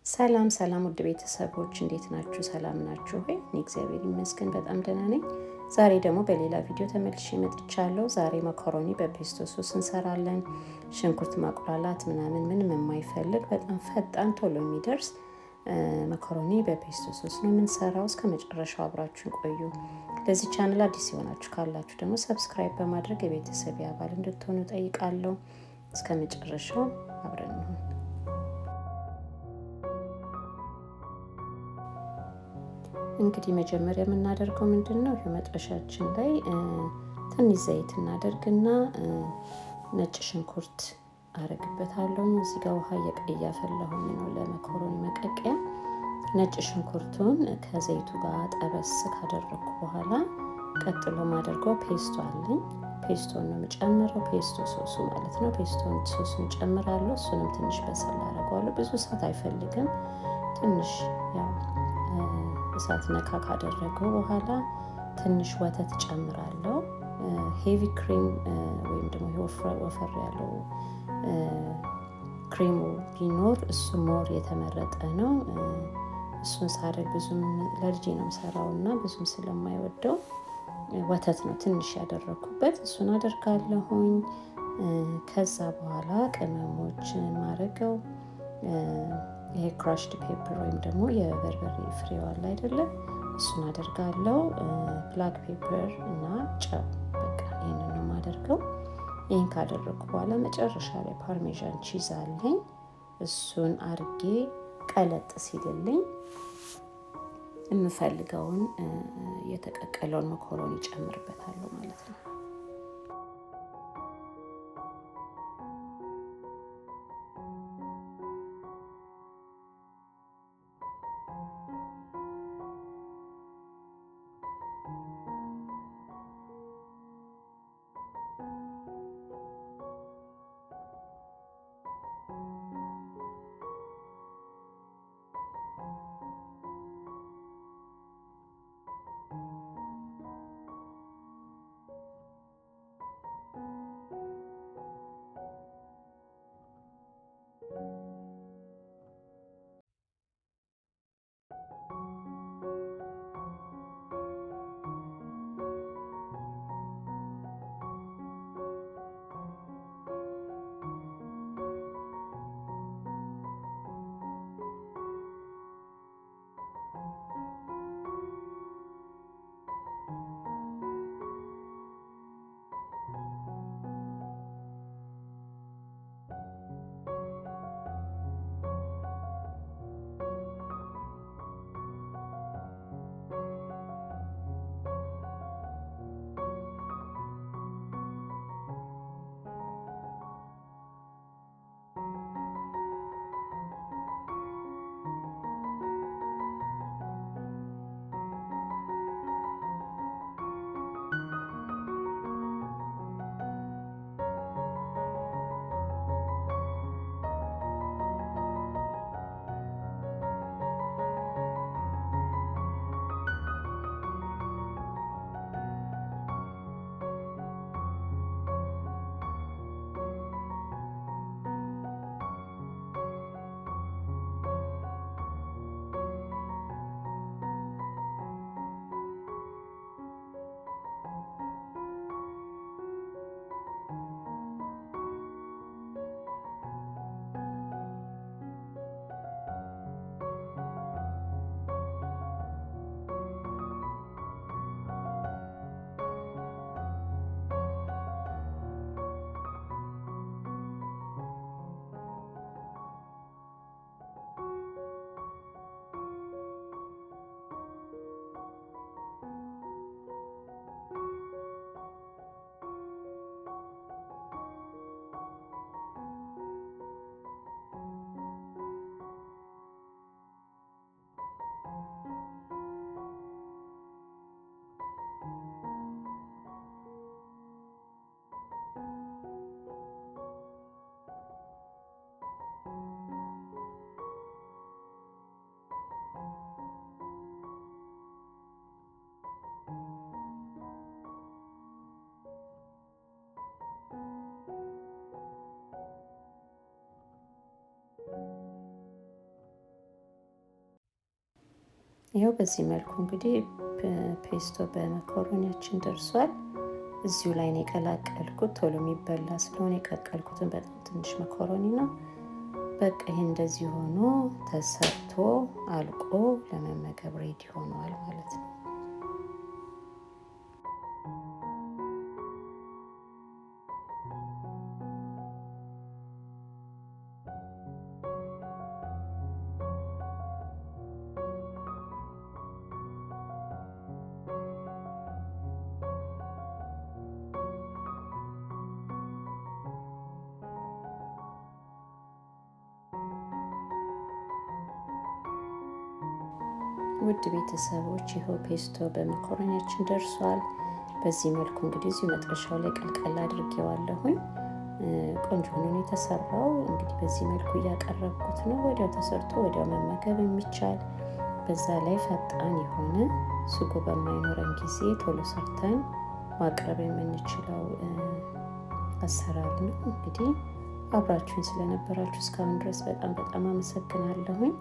ሰላም ሰላም ውድ ቤተሰቦች እንዴት ናችሁ? ሰላም ናችሁ ወይ? እኔ እግዚአብሔር ይመስገን በጣም ደህና ነኝ። ዛሬ ደግሞ በሌላ ቪዲዮ ተመልሼ መጥቻለሁ። ዛሬ መኮሮኒ በፔስቶ ሶስ እንሰራለን። ሽንኩርት ማቁላላት ምንም የማይፈልግ በጣም ፈጣን ቶሎ የሚደርስ መኮሮኒ በፔስቶ ሶስ ነው የምንሰራው። እስከ መጨረሻው አብራችሁን ቆዩ። ለዚህ ቻናል አዲስ የሆናችሁ ካላችሁ ደግሞ ሰብስክራይብ በማድረግ የቤተሰብ አባል እንድትሆኑ ጠይቃለሁ። እስከ መጨረሻው አብረን እንሁን። እንግዲህ መጀመሪያ የምናደርገው ምንድነው? መጥበሻችን ላይ ትንሽ ዘይት እናደርግና ነጭ ሽንኩርት አረግበታለሁ። እዚህ ጋር ውሃ እያፈላሁኝ ነው ለመኮሮኒ መቀቀያ። ነጭ ሽንኩርቱን ከዘይቱ ጋር ጠበስ ካደረኩ በኋላ ቀጥሎ ማደርገው ፔስቶ አለኝ። ፔስቶን ነው የምጨምረው። ፔስቶ ሶሱ ማለት ነው። ፔስቶን ሶሱን ጨምራለሁ። እሱንም ትንሽ በሰል አደርገዋለሁ። ብዙ እሳት አይፈልግም። ትንሽ ያው እሳት ነካ ካደረገው በኋላ ትንሽ ወተት ጨምራለሁ። ሄቪ ክሪም ወይም ደግሞ ወፈር ያለው ክሪሙ ቢኖር እሱ ሞር የተመረጠ ነው። እሱን ሳደርግ ብዙም ለልጄ ነው የምሰራው እና ብዙም ስለማይወደው ወተት ነው ትንሽ ያደረኩበት። እሱን አደርጋለሁኝ። ከዛ በኋላ ቅመሞችን ማረገው ይሄ ክራሽድ ፔፐር ወይም ደግሞ የበርበሬ ፍሬው አለ አይደለም፣ እሱን አደርጋለሁ። ብላክ ፔፐር እና ጨው፣ በቃ ይሄንን ነው የማደርገው። ይሄን ካደረኩ በኋላ መጨረሻ ላይ ፓርሜዣን ቺዝ አለኝ። እሱን አርጌ ቀለጥ ሲልልኝ የምፈልገውን የተቀቀለውን መኮሮኒ ጨምርበታለሁ ማለት ነው። ይኸው በዚህ መልኩ እንግዲህ ፔስቶ በመኮረኒያችን ደርሷል። እዚሁ ላይ ነው የቀላቀልኩት። ቶሎ የሚበላ ስለሆነ የቀቀልኩትን በጣም ትንሽ መኮረኒ ነው። በቃ ይህ እንደዚህ ሆኖ ተሰርቶ አልቆ ለመመገብ ሬዲ ሆኗል ማለት ነው። ውድ ቤተሰቦች ይኸው ፔስቶ በመኮረኒያችን ደርሷል። በዚህ መልኩ እንግዲህ እዚሁ መጥበሻው ላይ ቀልቀል አድርጌዋለሁኝ። ቆንጆ ሆኖ የተሰራው እንግዲህ በዚህ መልኩ እያቀረብኩት ነው። ወዲያው ተሰርቶ ወዲያው መመገብ የሚቻል በዛ ላይ ፈጣን የሆነ ስጎ በማይኖረን ጊዜ ቶሎ ሰርተን ማቅረብ የምንችለው አሰራር ነው። እንግዲህ አብራችሁን ስለነበራችሁ እስካሁን ድረስ በጣም በጣም አመሰግናለሁኝ።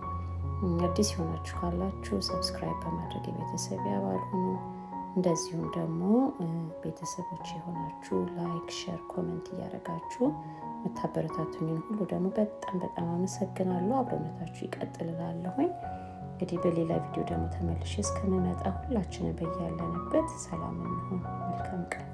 አዲስ የሆናችሁ ካላችሁ ሰብስክራይብ በማድረግ የቤተሰብ አባል ሁኑ። እንደዚሁም ደግሞ ቤተሰቦች የሆናችሁ ላይክ፣ ሼር፣ ኮሜንት እያደረጋችሁ የምታበረታቱኝን ሁሉ ደግሞ በጣም በጣም አመሰግናለሁ። አብሮነታችሁ ይቀጥልላለሁኝ። እንግዲህ በሌላ ቪዲዮ ደግሞ ተመልሼ እስከምመጣ ሁላችንን በያለንበት ሰላም እንሁን። መልካም ቀን።